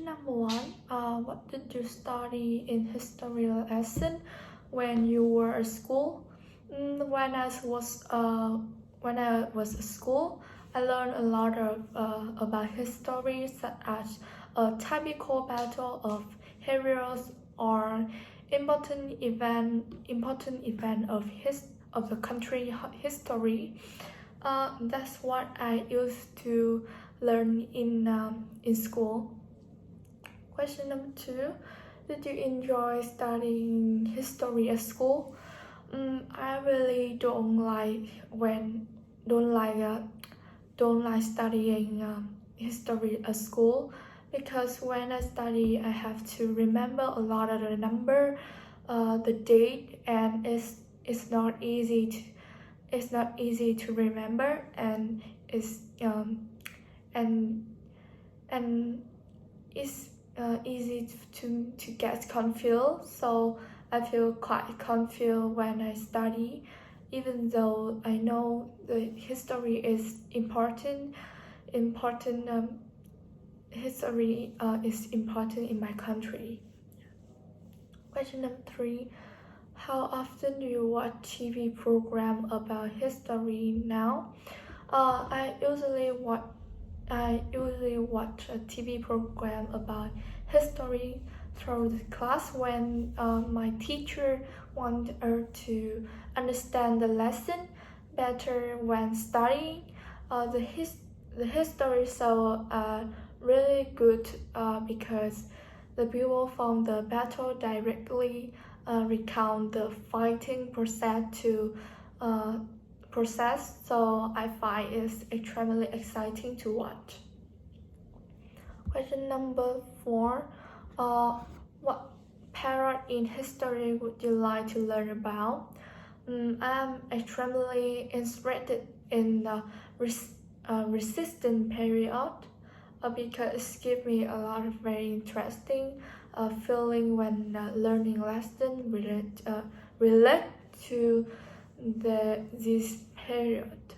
number one, what did you study in history lesson when you were at school? When I was at school, I learned a lot about history, such as a typical battle of heroes or important event of the country history. That's what I used to learn in school. Question number two: did you enjoy studying history at school? I really don't like studying history at school because when I study, I have to remember a lot of the number, the date, and it's not easy to remember, and and it's easy to get confused. So I feel quite confused when I study, even though I know the history is important. History is important in my country. Question number three: how often do you watch TV program about history now? I usually watch a TV program about history through the class when my teacher wants her to understand the lesson better when studying. The history so really good because the people from the battle directly recount the fighting process, so I find it's extremely exciting to watch. Question number four: what period in history would you like to learn about? I'm extremely interested in the resistance period because it gives me a lot of very interesting feeling when learning lesson relate to this period.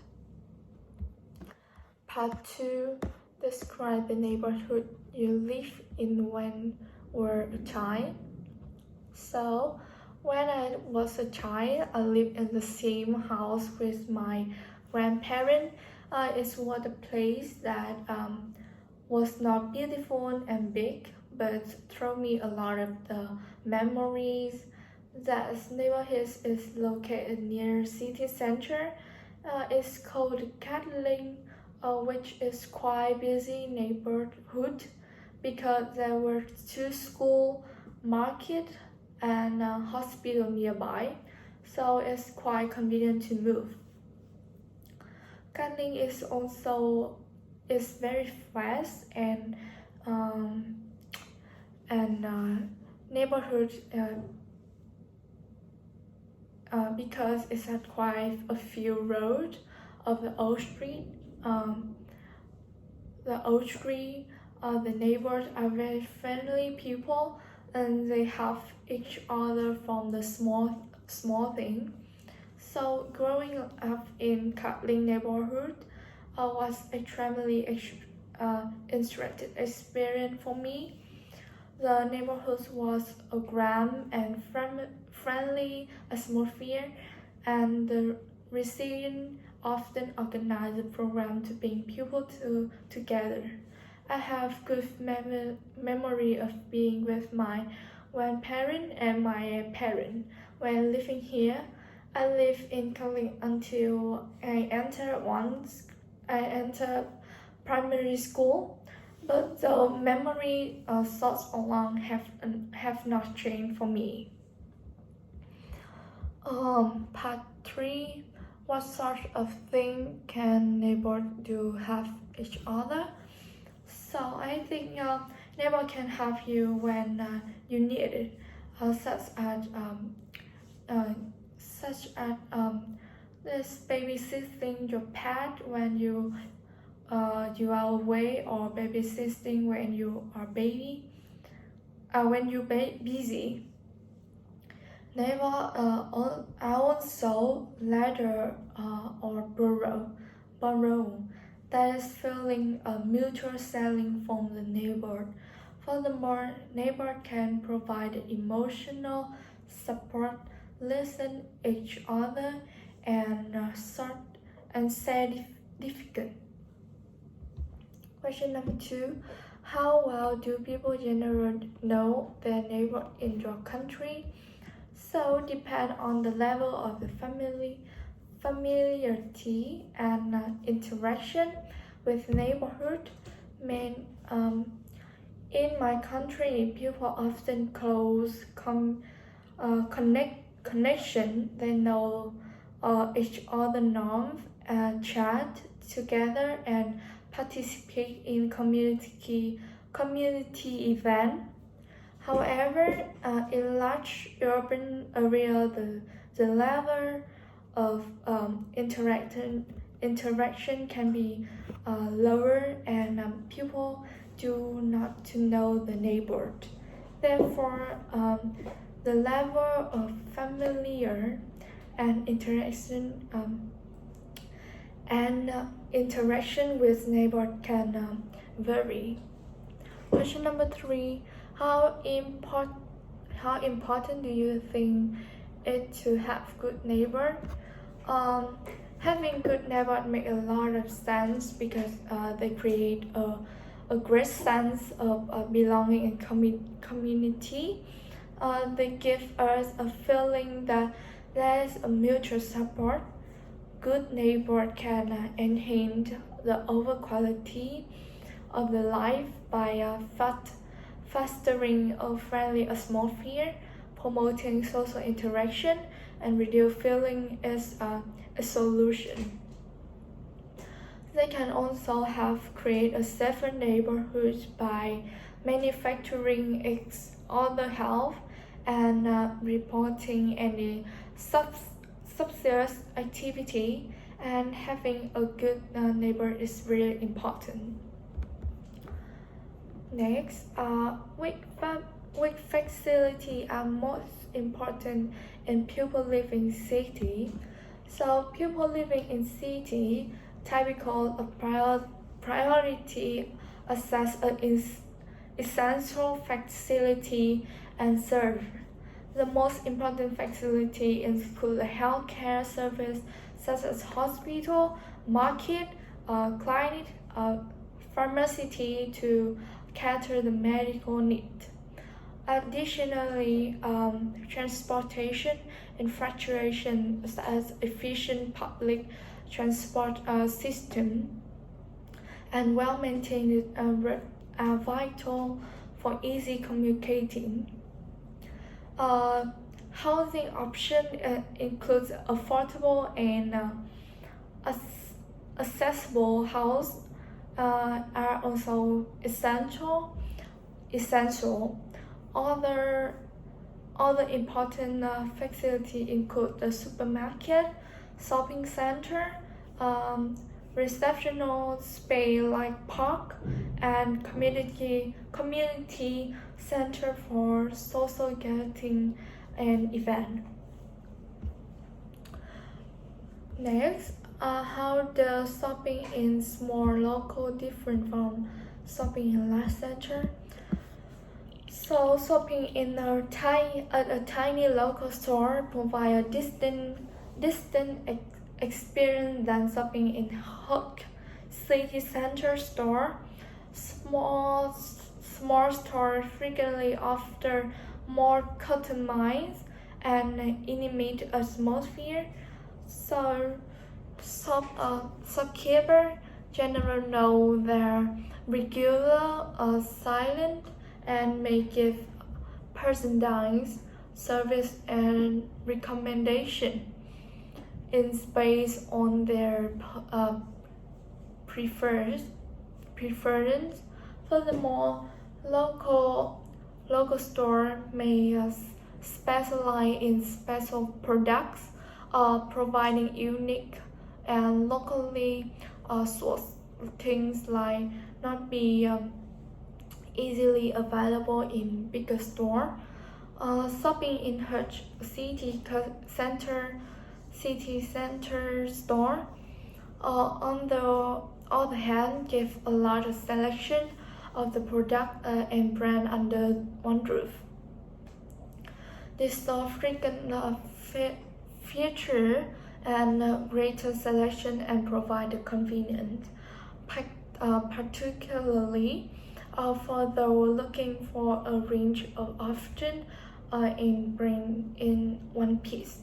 Part 2: describe the neighborhood you live in when were a child. So, when I was a child, I lived in the same house with my grandparents. It was a place that was not beautiful and big, but threw me a lot of the memories. That neighborhood is located near city center. It's called Kathleen, which is quite busy neighborhood because there were 2 school, market, and a hospital nearby, so it's quite convenient to move. Kathleen is very fast and neighborhood because it's had quite a few roads of the old street. The neighbors are very friendly people, and they help each other from the small thing. So growing up in Kathleen neighborhood was extremely interesting experience for me. The neighborhood was a grand and friendly atmosphere, and the resident often organized a program to bring people together. I have good memory of being with my grandparent and my parent when living here. I lived in Kathleen until I entered primary school, but the memory thoughts along have not changed for me. Part 3: what sort of thing can neighbors do help each other? So I think neighbor can help you when you need it, such as this babysitting your pet when you are away, or babysitting when you are busy. Neighbor also ladder or borrow. That is feeling a mutual selling from the neighbor. Furthermore, neighbors can provide emotional support, listen each other, and significant. Question number 2. How well do people generally know their neighbor in your country? So depend on the level of the familiarity and interaction with neighborhood. In my country, people often close connection. They know each other norms, chat together, and participate in community event. However, in large urban area, the level of interaction can be lower, and people do not to know the neighborhood. Therefore, the level of familiar and interaction with neighbor can vary. Question number 3. How important do you think it to have good neighbor? Having good neighbor make a lot of sense because they create a great sense of belonging and community. They give us a feeling that there is a mutual support. Good neighbor can enhance the overall quality of the life by fostering a friendly atmosphere, promoting social interaction, and reduce feeling is a solution. They can also help create a safer neighborhood by manufacturing its other health and reporting any suspicious activity, and having a good neighbor is really important. Next, which facility are most important in people living in city? So people living in city typically a priority assess an essential facility and serve. The most important facility include the healthcare service such as hospital, market, clinic, pharmacy to cater the medical need. Additionally, transportation infrastructure such as efficient public transport system and well-maintained are vital for easy communicating. Housing option includes affordable and accessible house are also essential. Other important facilities include the supermarket, shopping center, receptional space like park, and community center for social gathering and event. Next, how does shopping in small local different from shopping in large center? So shopping in a tiny local store provide a distant experience than shopping in hot city center store. Small stores frequently offer more customized and intimate atmosphere. So shopkeepers generally know their regular silent and may give personalized service and recommendation based on their preference. Furthermore, local store may specialize in special products, providing unique and locally sourced things like not be easily available in bigger store. Shopping in Hutch city center store, on the other hand, give a larger selection of the product and brand under one roof. This store frequent feature and greater selection and provide the convenience, particularly for those looking for a range of options in one piece.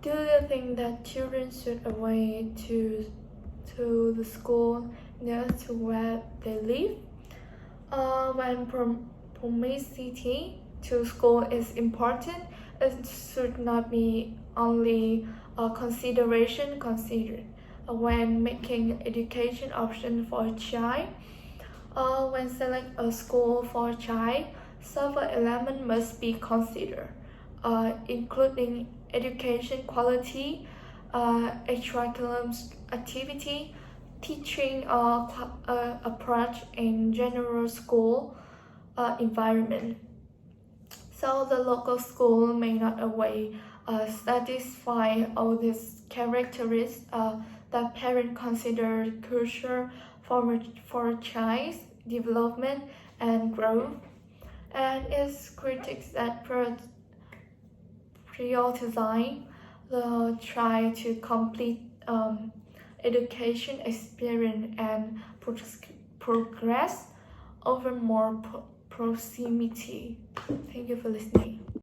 Do you think that children should away to the school near to where they live? When proximity to school is important, it should not be only a consideration considered when making education option for a child. When select a school for a child, several elements must be considered, including education quality, extracurricular activity, teaching approach, and general school environment. So the local school may not always satisfy all these characteristics that parents consider crucial for a child's development and growth. And its critics that prioritize the try to complete education experience and progress over more proximity. Thank you for listening.